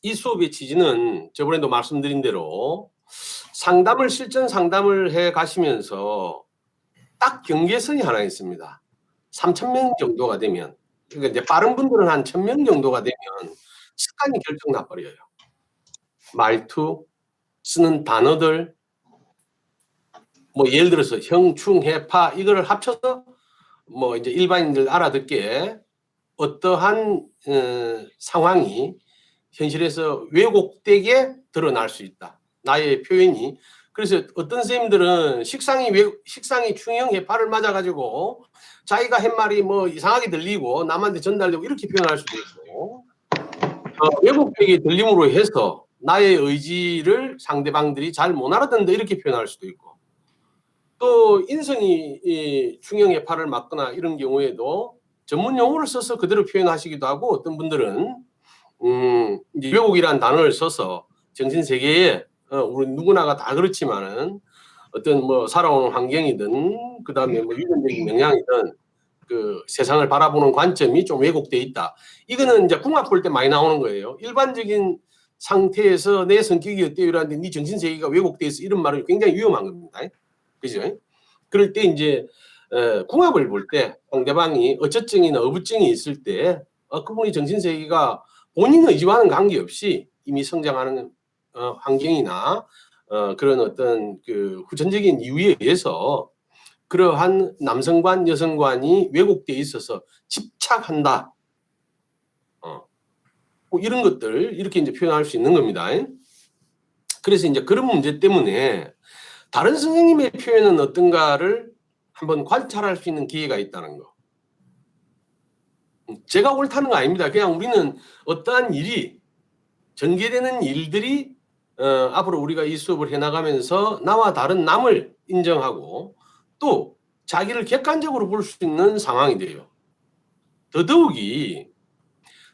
이 수업의 취지는 저번에도 말씀드린 대로 실전 상담을 해 가시면서 딱 경계선이 하나 있습니다. 3,000명 정도가 되면, 그러니까 이제 빠른 분들은 한 1,000명 정도가 되면 습관이 결정 나 버려요. 말투, 쓰는 단어들, 뭐 예를 들어서 형, 충, 해, 파 이거를 합쳐서 뭐 이제 일반인들 알아듣게 어떠한 상황이 현실에서 왜곡되게 드러날 수 있다. 나의 표현이. 그래서 어떤 선생님들은 식상이 충형 해파를 맞아가지고 자기가 한 말이 뭐 이상하게 들리고 남한테 전달되고 이렇게 표현할 수도 있고, 왜곡되게 들림으로 해서 나의 의지를 상대방들이 잘 못 알아듣는다 이렇게 표현할 수도 있고, 또 인성이 충형 해파를 맞거나 이런 경우에도 전문 용어를 써서 그대로 표현하시기도 하고, 어떤 분들은 이제 왜곡이라는 단어를 써서 정신 세계에 우리 누구나가 다 그렇지만은 어떤 뭐 살아오는 환경이든 그다음에 뭐 유전적인 영향이든 그 세상을 바라보는 관점이 좀 왜곡돼 있다. 이거는 이제 궁합 볼 때 많이 나오는 거예요. 일반적인 상태에서 내 성격이 어때요? 이러는데 네 정신 세계가 왜곡돼 있어, 이런 말은 굉장히 위험한 겁니다. 그죠? 그럴 때 이제 궁합을 볼 때 상대방이 어쩌증이나 어부증이 있을 때 그분이 정신 세계가 본인 의지와는 관계없이 이미 성장하는 환경이나 그런 어떤 그 후천적인 이유에 의해서 그러한 남성관, 여성관이 왜곡되어 있어서 집착한다. 뭐 이런 것들 이렇게 이제 표현할 수 있는 겁니다. 그래서 이제 그런 문제 때문에 다른 선생님의 표현은 어떤가를 한번 관찰할 수 있는 기회가 있다는 거. 제가 옳다는 거 아닙니다. 그냥 우리는 어떠한 일이 전개되는 일들이 앞으로 우리가 이 수업을 해나가면서 나와 다른 남을 인정하고 또 자기를 객관적으로 볼 수 있는 상황이 돼요. 더더욱이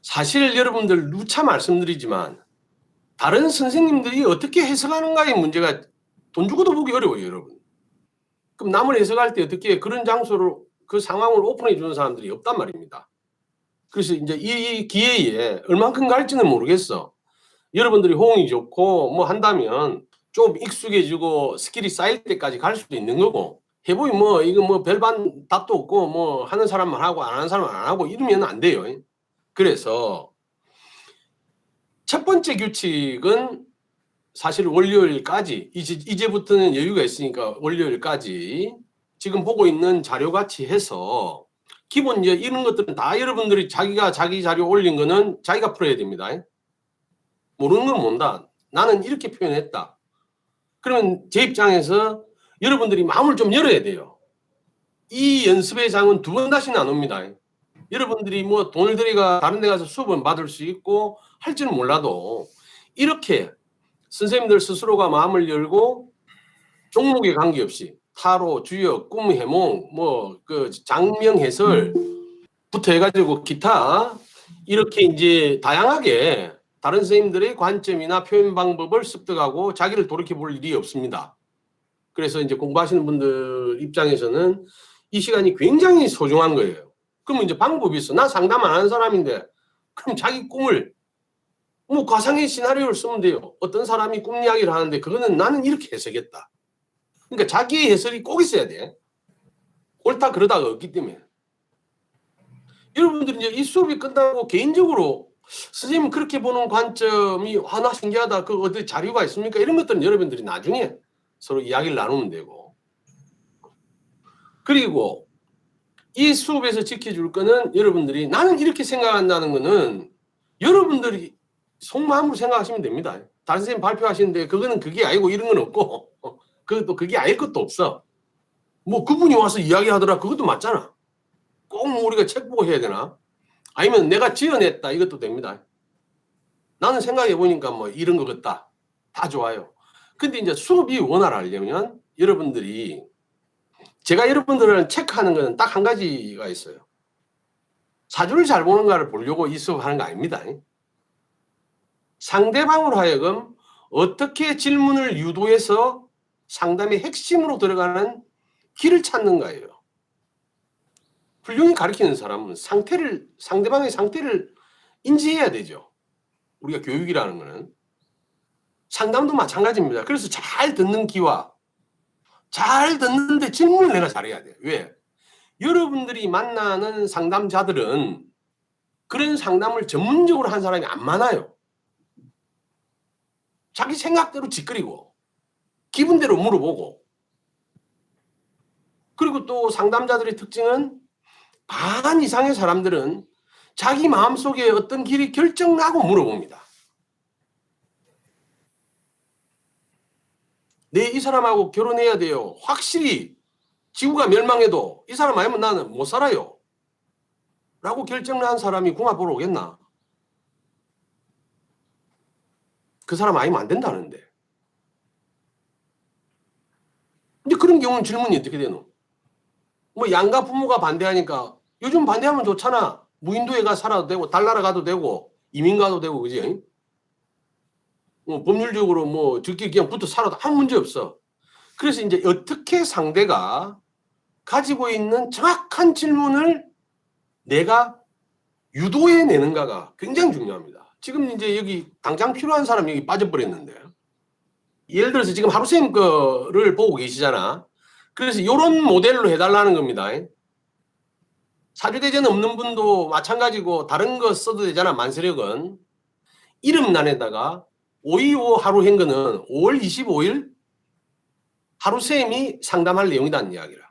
사실 여러분들 누차 말씀드리지만 다른 선생님들이 어떻게 해석하는가의 문제가 돈 주고도 보기 어려워요, 여러분. 그럼 남을 해석할 때 어떻게 그런 장소를 그 상황을 오픈해 주는 사람들이 없단 말입니다. 그래서 이제 이 기회에 얼만큼 갈지는 모르겠어. 여러분들이 호응이 좋고 뭐 한다면 좀 익숙해지고 스킬이 쌓일 때까지 갈 수도 있는 거고, 해보이 뭐 이거 뭐 별반 답도 없고 뭐 하는 사람만 하고 안 하는 사람은 안 하고 이러면 안 돼요. 그래서 첫 번째 규칙은 사실 월요일까지, 이제부터는 여유가 있으니까 월요일까지 지금 보고 있는 자료 같이 해서 기본 이제 이런 것들은 다 여러분들이 자기가 자기 자료 올린 거는 자기가 풀어야 됩니다. 모르는 건 뭔다. 나는 이렇게 표현했다. 그러면 제 입장에서 여러분들이 마음을 좀 열어야 돼요. 이 연습의 장은 두 번 다시는 안 옵니다. 여러분들이 뭐 돈을 들여가 다른 데 가서 수업은 받을 수 있고 할지는 몰라도 이렇게 선생님들 스스로가 마음을 열고 종목에 관계없이 타로, 주역, 꿈 해몽, 뭐 그 장명 해설부터 해가지고 기타 이렇게 이제 다양하게 다른 선생님들의 관점이나 표현 방법을 습득하고 자기를 돌이켜 볼 일이 없습니다. 그래서 이제 공부하시는 분들 입장에서는 이 시간이 굉장히 소중한 거예요. 그러면 이제 방법이 있어. 나 상담 안 하는 사람인데 그럼 자기 꿈을 뭐 가상의 시나리오를 쓰면 돼요. 어떤 사람이 꿈 이야기를 하는데 그거는 나는 이렇게 해석했다. 그러니까 자기의 해설이 꼭 있어야 돼. 옳다 그러다가 없기 때문에. 여러분들이 이제 이 수업이 끝나고 개인적으로 선생님 그렇게 보는 관점이 나 신기하다. 그 어디 자료가 있습니까? 이런 것들은 여러분들이 나중에 서로 이야기를 나누면 되고. 그리고 이 수업에서 지켜줄 거는 여러분들이 나는 이렇게 생각한다는 거는 여러분들이 속마음으로 생각하시면 됩니다. 다른 선생님 발표하시는데 그거는 그게 아니고 이런 건 없고 그것도 그게 아닐 것도 없어. 뭐 그분이 와서 이야기하더라 그것도 맞잖아. 꼭 뭐 우리가 책 보고 해야 되나? 아니면 내가 지어냈다 이것도 됩니다. 나는 생각해 보니까 뭐 이런 것 같다. 다 좋아요. 근데 이제 수업이 원활하려면 여러분들이 제가 여러분들을 체크하는 거는 딱 한 가지가 있어요. 사주를 잘 보는가를 보려고 이 수업 하는 거 아닙니다. 상대방으로 하여금 어떻게 질문을 유도해서 상담의 핵심으로 들어가는 길을 찾는가예요. 훌륭히 가르치는 사람은 상대방의 상태를 인지해야 되죠. 우리가 교육이라는 거는. 상담도 마찬가지입니다. 그래서 잘 듣는 귀와 잘 듣는데 질문을 내가 잘해야 돼요. 왜? 여러분들이 만나는 상담자들은 그런 상담을 전문적으로 한 사람이 안 많아요. 자기 생각대로 짓거리고 기분대로 물어보고, 그리고 또 상담자들의 특징은 반 이상의 사람들은 자기 마음속에 어떤 길이 결정나고 물어봅니다. 네, 이 사람하고 결혼해야 돼요. 확실히 지구가 멸망해도 이 사람 아니면 나는 못 살아요. 라고 결정난 사람이 궁합 보러 오겠나? 그 사람 아니면 안 된다는데. 근데 그런 경우는 질문이 어떻게 되노? 뭐 양가 부모가 반대하니까 요즘 반대하면 좋잖아. 무인도에 가 살아도 되고 달나라 가도 되고 이민 가도 되고, 그지? 법률적으로 뭐 적게 그냥 붙어 살아도 아무 문제 없어. 그래서 이제 어떻게 상대가 가지고 있는 정확한 질문을 내가 유도해 내는가가 굉장히 중요합니다. 지금 이제 여기 당장 필요한 사람이 여기 빠져버렸는데, 예를 들어서 지금 하루쌤 거를 보고 계시잖아. 그래서 이런 모델로 해달라는 겁니다. 사주대전 없는 분도 마찬가지고 다른 거 써도 되잖아. 만세력은 이름란에다가 525 하루 한 거는 5월 25일 하루쌤이 상담할 내용이라는 이야기라.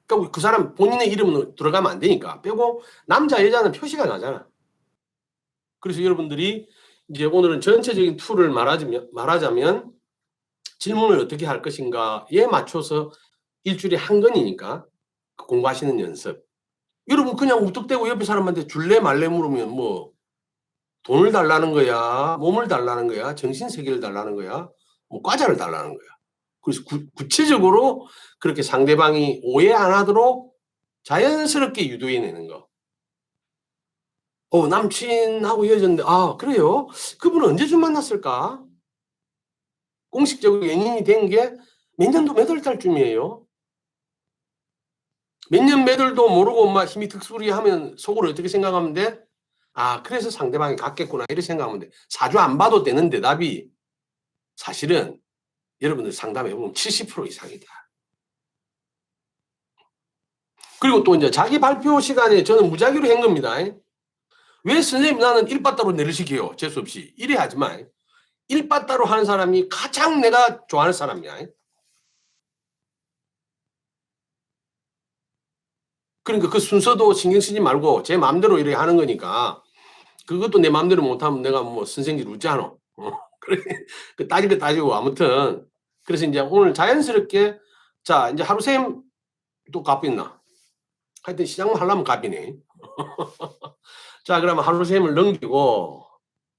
그러니까 그 사람 본인의 이름은 들어가면 안 되니까 빼고 남자 여자는 표시가 나잖아. 그래서 여러분들이 이제 오늘은 전체적인 툴을 말하자면 질문을 어떻게 할 것인가에 맞춰서 일주일에 한 건이니까 공부하시는 연습. 여러분 그냥 우뚝대고 옆에 사람한테 줄래 말래 물으면 뭐 돈을 달라는 거야, 몸을 달라는 거야, 정신세계를 달라는 거야, 뭐 과자를 달라는 거야. 그래서 구체적으로 그렇게 상대방이 오해 안 하도록 자연스럽게 유도해내는 거. 남친하고 헤어졌는데, 아, 그래요? 그분은 언제쯤 만났을까? 공식적으로 연인이 된 게 몇 년도 몇 월 달쯤이에요? 몇 년 몇 월도 모르고 막 힘이 득수리 하면 속으로 어떻게 생각하면 돼? 아, 그래서 상대방이 갔겠구나. 이렇게 생각하면 돼. 사주 안 봐도 되는 대답이 사실은 여러분들 상담해보면 70% 이상이다. 그리고 또 이제 자기 발표 시간에 저는 무작위로 한 겁니다. 왜 선생님 나는 일바따로 내리시켜요? 재수없이. 이래 하지 마. 일바따로 하는 사람이 가장 내가 좋아하는 사람이야. 그러니까 그 순서도 신경 쓰지 말고 제 마음대로 이렇게 하는 거니까 그것도 내 마음대로 못하면 내가 뭐 선생님 웃잖아. 그래. 그 따질 거 따지고 아무튼 그래서 이제 오늘 자연스럽게 자 이제 하루쌤 또 값있나? 하여튼 시작만 하려면 값이네. 자 그러면 하루쌤을 넘기고